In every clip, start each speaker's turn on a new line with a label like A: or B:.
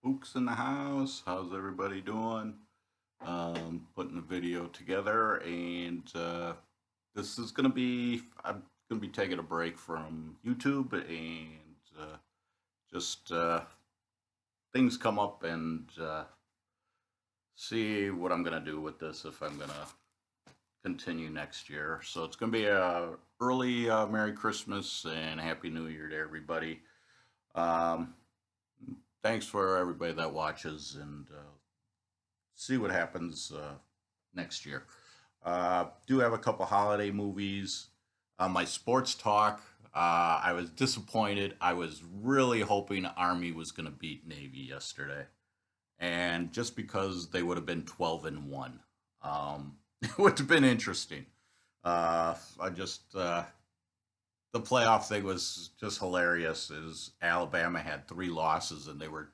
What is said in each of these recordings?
A: Spooks in the house. How's everybody doing? Putting a video together, and this is gonna be. I'm gonna be taking a break from YouTube, and just things come up, and see what I'm gonna do with this if I'm gonna continue next year. So it's gonna be a early Merry Christmas and Happy New Year to everybody. Um, Thanks for everybody that watches, and see what happens next year. Do have a couple holiday movies. My sports talk, I was disappointed. I was really hoping Army was going to beat Navy yesterday, and just because they would have been 12-1, it would have been interesting. I just the playoff thing was just hilarious. Is Alabama had three losses, and they were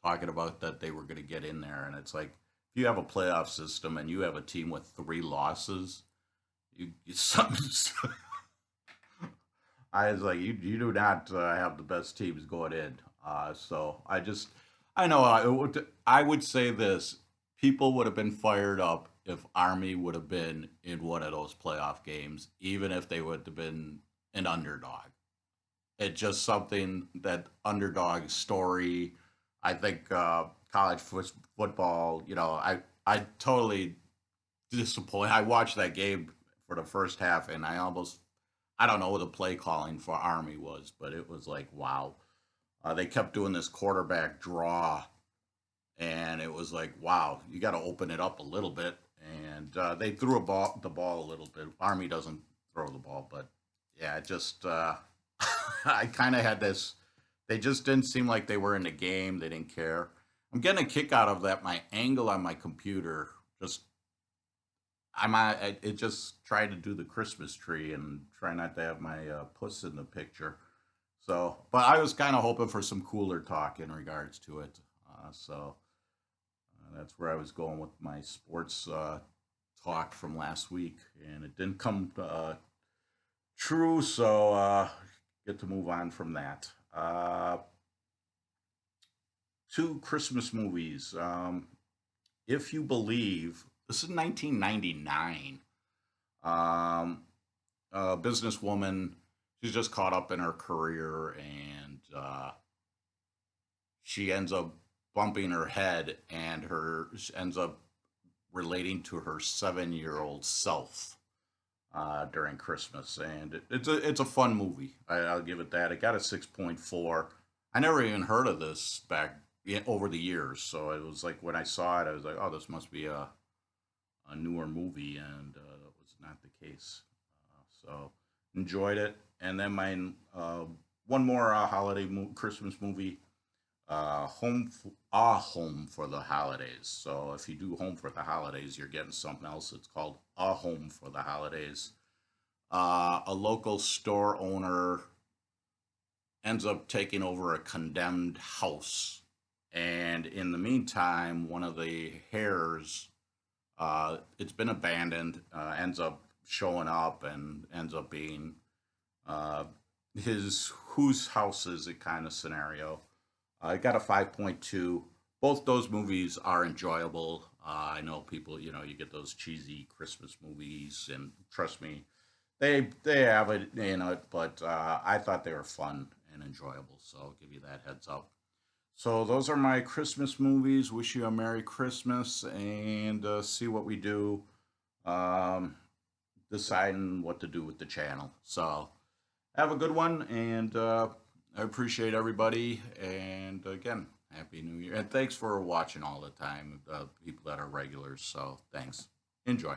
A: talking about that they were going to get in there, and it's like if you have a playoff system and you have a team with three losses, you something's. I was like, you do not have the best teams going in. So I know I would say this: people would have been fired up if Army would have been in one of those playoff games, even if they would have been an underdog. It's just something that underdog story. I think college football. I totally disappointed. I watched that game for the first half, and I don't know what the play calling for Army was, but it was like wow. They kept doing this quarterback draw, and it was like wow, you got to open it up a little bit. And they threw the ball a little bit. Army doesn't throw the ball, but yeah, it just I kind of had this. They just didn't seem like they were in the game. They didn't care. I'm getting a kick out of that. My angle on my computer just it just tried to do the Christmas tree and try not to have my puss in the picture. So, but I was kind of hoping for some cooler talk in regards to it. That's where I was going with my sports talk from last week, and it didn't come true. So, get to move on from that. Two Christmas movies. If you believe, this is 1999. Um, a businesswoman, she's just caught up in her career, and she ends up bumping her head, and she ends up relating to her 7-year old self during Christmas, and it's a fun movie. I'll give it that. It got a 6.4. I never even heard of this back over the years, so it was like when I saw it, I was like, oh, this must be a newer movie, and that was not the case. So enjoyed it, and then my one more Christmas movie, Home for the Holidays. So if you do Home for the Holidays, you're getting something else. It's called A Home for the Holidays. A local store owner ends up taking over a condemned house, and in the meantime, one of the hares, it's been abandoned, ends up showing up and ends up being uh, his whose house is it kind of scenario. I got a 5.2. Both those movies are enjoyable. I know people, you get those cheesy Christmas movies, and trust me, they have it in it, but I thought they were fun and enjoyable. So I'll give you that heads up. So those are my Christmas movies. Wish you a Merry Christmas, and see what we do. Um, Deciding what to do with the channel. So have a good one, and I appreciate everybody. And again, Happy New Year. And thanks for watching all the time, people that are regulars. So thanks. Enjoy.